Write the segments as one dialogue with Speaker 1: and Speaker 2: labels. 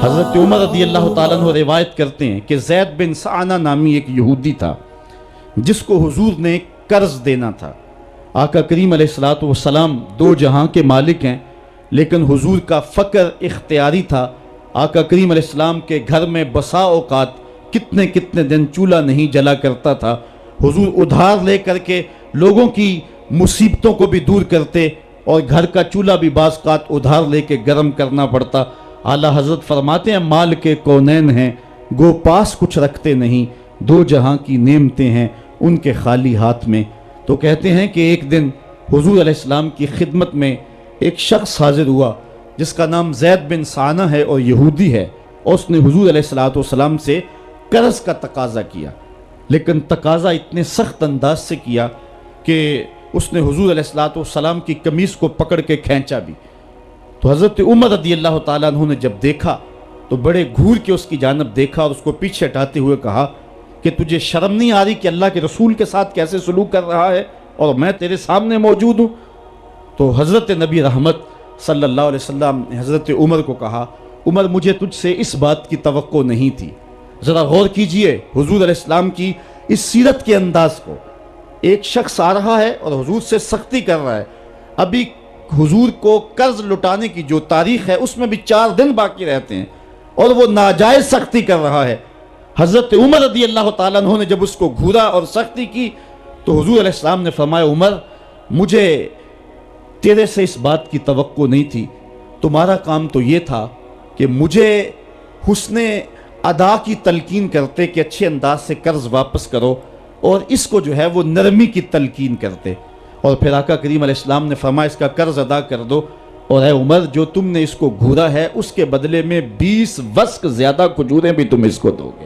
Speaker 1: حضرت عمر رضی اللہ تعالیٰ عنہ روایت کرتے ہیں کہ زید بن سعانہ نامی ایک یہودی تھا جس کو حضور نے قرض دینا تھا۔ آقا کریم علیہ السلام دو جہاں کے مالک ہیں، لیکن حضور کا فقر اختیاری تھا۔ آقا کریم علیہ السلام کے گھر میں بسا اوقات کتنے دن چولہا نہیں جلا کرتا تھا۔ حضور ادھار لے کر کے لوگوں کی مصیبتوں کو بھی دور کرتے، اور گھر کا چولہا بھی بعض اوقات ادھار لے کے گرم کرنا پڑتا۔ اعلیٰ حضرت فرماتے ہیں مال کے کونین ہیں گو پاس کچھ رکھتے نہیں، دو جہاں کی نعمتیں ہیں ان کے خالی ہاتھ میں۔ تو کہتے ہیں کہ ایک دن حضور علیہ السلام کی خدمت میں ایک شخص حاضر ہوا جس کا نام زید بن سعانہ ہے اور یہودی ہے، اور اس نے حضور علیہ السلام سے قرض کا تقاضا کیا، لیکن تقاضا اتنے سخت انداز سے کیا کہ اس نے حضور علیہ السلام کی قمیص کو پکڑ کے کھینچا بھی۔ تو حضرت عمر رضی اللہ تعالیٰ عنہ نے جب دیکھا تو بڑے گھور کے اس کی جانب دیکھا اور اس کو پیچھے ہٹاتے ہوئے کہا کہ تجھے شرم نہیں آ رہی کہ اللہ کے رسول کے ساتھ کیسے سلوک کر رہا ہے اور میں تیرے سامنے موجود ہوں؟ تو حضرت نبی رحمت صلی اللہ علیہ وسلم نے حضرت عمر کو کہا، عمر مجھے تجھ سے اس بات کی توقع نہیں تھی۔ ذرا غور کیجئے حضور علیہ السلام کی اس سیرت کے انداز کو۔ ایک شخص آ رہا ہے اور حضور سے سختی کر رہا ہے، ابھی حضور کو قرض لٹانے کی جو تاریخ ہے اس میں بھی 4 دن باقی رہتے ہیں، اور وہ ناجائز سختی کر رہا ہے۔ حضرت عمر رضی اللہ تعالیٰ عنہ نے جب اس کو گھورا اور سختی کی تو حضور علیہ السلام نے فرمایا، عمر مجھے تیرے سے اس بات کی توقع نہیں تھی، تمہارا کام تو یہ تھا کہ مجھے حسن ادا کی تلقین کرتے کہ اچھے انداز سے قرض واپس کرو، اور اس کو جو ہے وہ نرمی کی تلقین کرتے، اور پھر آقا کریم علیہ السلام نے فرمایا اس کا قرض ادا کر دو، اور اے عمر جو تم نے اس کو گھورا ہے اس کے بدلے میں 20 وسق زیادہ کھجوریں بھی تم اس کو دو گے۔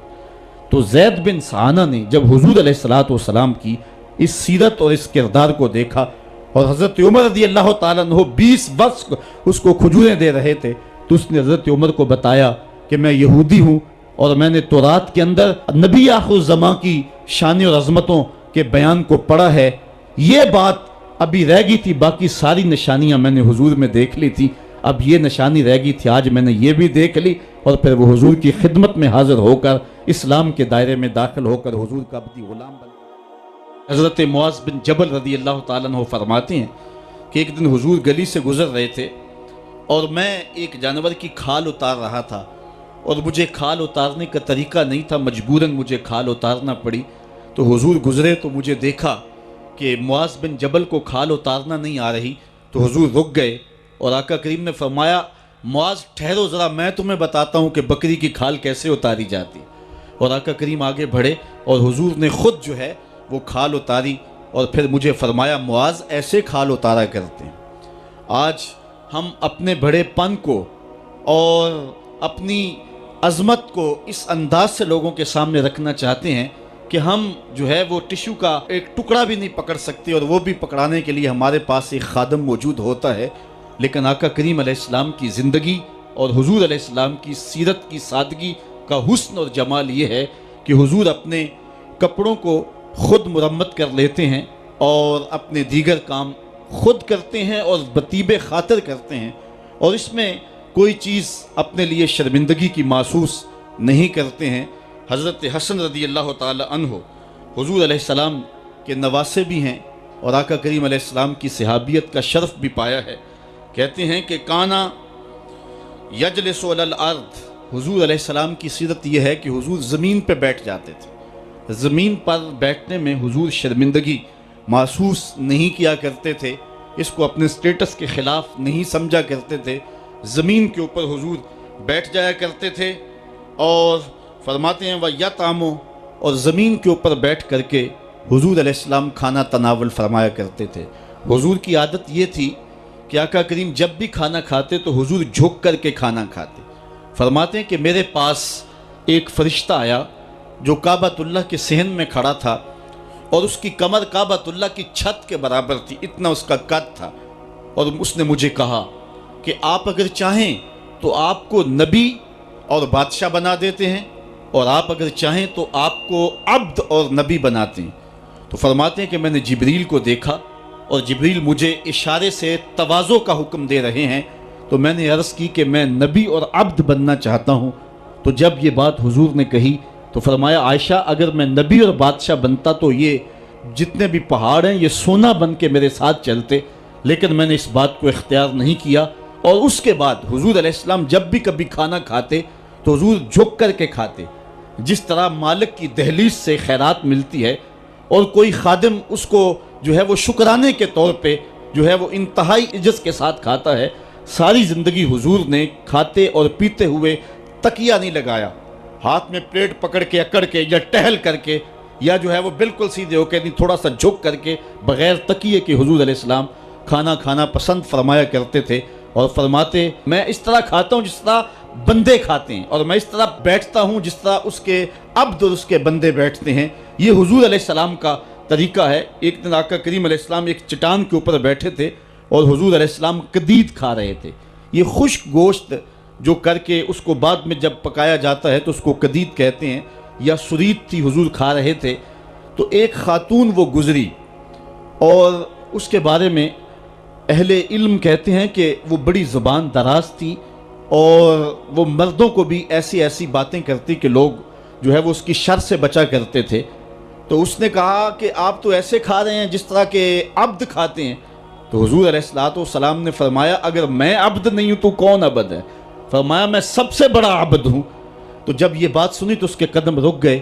Speaker 1: تو زید بن سعانہ نے جب حضور علیہ السلام کی اس سیرت اور اس کردار کو دیکھا، اور حضرت عمر رضی اللہ تعالیٰ عنہ 20 وسق اس کو کھجوریں دے رہے تھے، تو اس نے حضرت عمر کو بتایا کہ میں یہودی ہوں اور میں نے تورات کے اندر نبی آخر الزماں کی شان اور عظمتوں کے بیان کو پڑھا ہے، یہ بات ابھی رہ گئی تھی، باقی ساری نشانیاں میں نے حضور میں دیکھ لی تھی، اب یہ نشانی رہ گئی تھی، آج میں نے یہ بھی دیکھ لی۔ اور پھر وہ حضور کی خدمت میں حاضر ہو کر اسلام کے دائرے میں داخل ہو کر حضور کا عبدی غلام بن۔ حضرت معاذ بن جبل رضی اللہ تعالیٰ عنہ فرماتے ہیں کہ ایک دن حضور گلی سے گزر رہے تھے اور میں ایک جانور کی کھال اتار رہا تھا، اور مجھے کھال اتارنے کا طریقہ نہیں تھا، مجبوراً مجھے کھال اتارنا پڑی۔ تو حضور گزرے تو مجھے دیکھا کہ معاذ بن جبل کو کھال اتارنا نہیں آ رہی، تو حضور رک گئے اور آقا کریم نے فرمایا، معاذ ٹھہرو ذرا میں تمہیں بتاتا ہوں کہ بکری کی کھال کیسے اتاری جاتی۔ اور آقا کریم آگے بڑھے اور حضور نے خود جو ہے وہ کھال اتاری، اور پھر مجھے فرمایا، معاذ ایسے کھال اتارا کرتے ہیں۔ آج ہم اپنے بڑے پن کو اور اپنی عظمت کو اس انداز سے لوگوں کے سامنے رکھنا چاہتے ہیں کہ ہم جو ہے وہ ٹشو کا ایک ٹکڑا بھی نہیں پکڑ سکتے، اور وہ بھی پکڑانے کے لیے ہمارے پاس ایک خادم موجود ہوتا ہے۔ لیکن آقا کریم علیہ السلام کی زندگی اور حضور علیہ السلام کی سیرت کی سادگی کا حسن اور جمال یہ ہے کہ حضور اپنے کپڑوں کو خود مرمت کر لیتے ہیں اور اپنے دیگر کام خود کرتے ہیں اور بطیب خاطر کرتے ہیں، اور اس میں کوئی چیز اپنے لیے شرمندگی کی محسوس نہیں کرتے ہیں۔ حضرت حسن رضی اللہ تعالی عنہ حضور علیہ السلام کے نواسے بھی ہیں، اور آقا کریم علیہ السلام کی صحابیت کا شرف بھی پایا ہے۔ کہتے ہیں کہ کانا یجلس علی الارض، حضور علیہ السلام کی سیرت یہ ہے کہ حضور زمین پہ بیٹھ جاتے تھے، زمین پر بیٹھنے میں حضور شرمندگی محسوس نہیں کیا کرتے تھے، اس کو اپنے سٹیٹس کے خلاف نہیں سمجھا کرتے تھے، زمین کے اوپر حضور بیٹھ جایا کرتے تھے، اور فرماتے ہیں وَيَطْعَمُ، اور زمین کے اوپر بیٹھ کر کے حضور علیہ السلام کھانا تناول فرمایا کرتے تھے۔ حضور کی عادت یہ تھی کہ آقا کریم جب بھی کھانا کھاتے تو حضور جھک کر کے کھانا کھاتے۔ فرماتے ہیں کہ میرے پاس ایک فرشتہ آیا جو کعبۃ اللہ کے صحن میں کھڑا تھا، اور اس کی کمر کعبۃ اللہ کی چھت کے برابر تھی، اتنا اس کا قد تھا، اور اس نے مجھے کہا کہ آپ اگر چاہیں تو آپ کو نبی اور بادشاہ بنا دیتے ہیں، اور آپ اگر چاہیں تو آپ کو عبد اور نبی بناتے ہیں۔ تو فرماتے ہیں کہ میں نے جبریل کو دیکھا اور جبریل مجھے اشارے سے تواضع کا حکم دے رہے ہیں، تو میں نے عرض کی کہ میں نبی اور عبد بننا چاہتا ہوں۔ تو جب یہ بات حضور نے کہی تو فرمایا عائشہ اگر میں نبی اور بادشاہ بنتا تو یہ جتنے بھی پہاڑ ہیں یہ سونا بن کے میرے ساتھ چلتے، لیکن میں نے اس بات کو اختیار نہیں کیا۔ اور اس کے بعد حضور علیہ السلام جب بھی کبھی کھانا کھاتے تو حضور جھک کر کے کھاتے، جس طرح مالک کی دہلیز سے خیرات ملتی ہے اور کوئی خادم اس کو جو ہے وہ شکرانے کے طور پہ جو ہے وہ انتہائی عجز کے ساتھ کھاتا ہے، ساری زندگی حضور نے کھاتے اور پیتے ہوئے تکیہ نہیں لگایا، ہاتھ میں پلیٹ پکڑ کے اکڑ کے یا ٹہل کر کے یا جو ہے وہ بالکل سیدھے ہو کے نہیں، تھوڑا سا جھک کر کے بغیر تکیے کے حضور علیہ السلام کھانا کھانا پسند فرمایا کرتے تھے، اور فرماتے میں اس طرح کھاتا ہوں جس طرح بندے کھاتے ہیں، اور میں اس طرح بیٹھتا ہوں جس طرح اس کے عبد اور اس کے بندے بیٹھتے ہیں۔ یہ حضور علیہ السلام کا طریقہ ہے۔ ایک دن آقا کریم علیہ السلام ایک چٹان کے اوپر بیٹھے تھے اور حضور علیہ السلام قدید کھا رہے تھے۔ یہ خشک گوشت جو کر کے اس کو بعد میں جب پکایا جاتا ہے تو اس کو قدید کہتے ہیں، یا سرید تھی، حضور کھا رہے تھے۔ تو ایک خاتون وہ گزری اور اس کے بارے میں اہل علم کہتے ہیں کہ وہ بڑی زبان دراز تھی اور وہ مردوں کو بھی ایسی ایسی باتیں کرتی کہ لوگ جو ہے وہ اس کی شر سے بچا کرتے تھے۔ تو اس نے کہا کہ آپ تو ایسے کھا رہے ہیں جس طرح کہ عبد کھاتے ہیں۔ تو حضور علیہ السلام نے فرمایا اگر میں عبد نہیں ہوں تو کون عبد ہے؟ فرمایا میں سب سے بڑا عبد ہوں۔ تو جب یہ بات سنی تو اس کے قدم رک گئے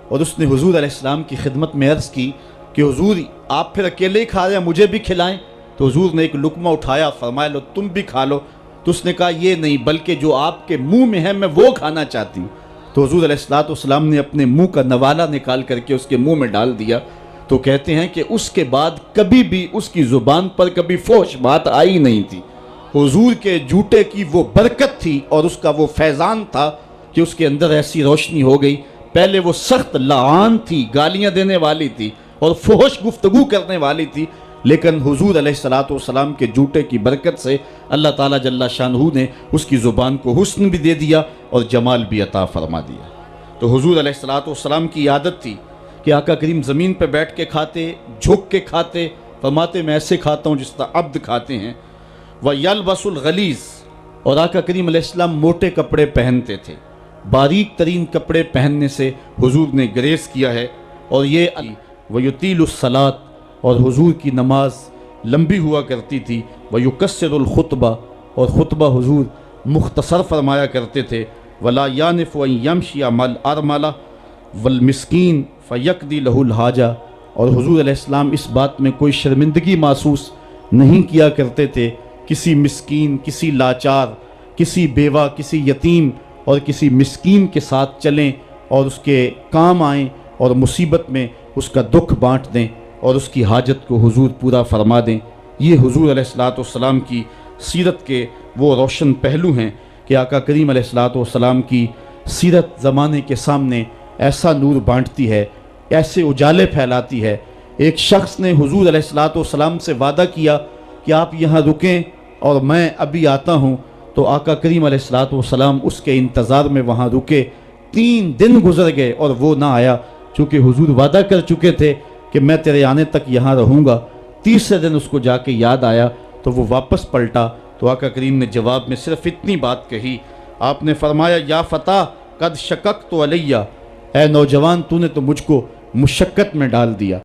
Speaker 1: اور اس نے حضور علیہ السلام کی خدمت میں عرض کی کہ حضور آپ پھر اکیلے ہی کھا رہے ہیں، مجھے بھی کھلائیں۔ تو حضور نے ایک لقمہ اٹھایا، فرمایا لو تم بھی کھا لو۔ تو اس نے کہا یہ نہیں، بلکہ جو آپ کے منہ میں ہے میں وہ کھانا چاہتی ہوں۔ تو حضور علیہ السلام نے اپنے منہ کا نوالا نکال کر کے اس کے منہ میں ڈال دیا۔ تو کہتے ہیں کہ اس کے بعد کبھی بھی اس کی زبان پر کبھی فحش بات آئی نہیں تھی۔ حضور کے جوتے کی وہ برکت تھی اور اس کا وہ فیضان تھا کہ اس کے اندر ایسی روشنی ہو گئی۔ پہلے وہ سخت لعان تھی، گالیاں دینے والی تھی اور فحش گفتگو کرنے والی تھی، لیکن حضور علیہ السلام کے جوتے کی برکت سے اللہ تعالیٰ جل شانہ نے اس کی زبان کو حسن بھی دے دیا اور جمال بھی عطا فرما دیا۔ تو حضور علیہ السلام کی عادت تھی کہ آقا کریم زمین پہ بیٹھ کے کھاتے، جھک کے کھاتے، فرماتے میں ایسے کھاتا ہوں جس طرح عبد کھاتے ہیں۔ وَيَلْبَسُ الْغَلِيظ، اور آقا کریم علیہ السلام موٹے کپڑے پہنتے تھے، باریک ترین کپڑے پہننے سے حضور نے گریز کیا ہے۔ اور یہ وَيُطِيلُ الصَّلَاةَ، اور حضور کی نماز لمبی ہوا کرتی تھی۔ وَيُكَسِّرُ الْخُطْبَةَ، اور خطبہ حضور مختصر فرمایا کرتے تھے۔ وَلَا يَعْنِفُ أَن يَمْشِيَ مَعَ الْأَرْمَلَةِ وَالْمِسْكِينِ فَيَقْضِي لَهُ الْحَاجَةَ، اور حضور علیہ السلام اس بات میں کوئی شرمندگی محسوس نہیں کیا کرتے تھے کسی مسکین، کسی لاچار، کسی بیوہ، کسی یتیم اور کسی مسکین کے ساتھ چلیں اور اس کے کام آئیں اور مصیبت میں اس کا دکھ بانٹ دیں اور اس کی حاجت کو حضور پورا فرما دیں۔ یہ حضور علیہ السلام کی سیرت کے وہ روشن پہلو ہیں کہ آقا کریم علیہ السلام کی سیرت زمانے کے سامنے ایسا نور بانٹتی ہے، ایسے اجالے پھیلاتی ہے۔ ایک شخص نے حضور علیہ السلام سے وعدہ کیا کہ آپ یہاں رکیں اور میں ابھی آتا ہوں، تو آقا کریم علیہ السلام اس کے انتظار میں وہاں رکے۔ 3 دن گزر گئے اور وہ نہ آیا، چونکہ حضور وعدہ کر چکے تھے کہ میں تیرے آنے تک یہاں رہوں گا۔ تیسرے دن اس کو جا کے یاد آیا تو وہ واپس پلٹا، تو آقا کریم نے جواب میں صرف اتنی بات کہی، آپ نے فرمایا یا فتیٰ قد شککت علیہ، اے نوجوان تو نے تو مجھ کو مشقت میں ڈال دیا۔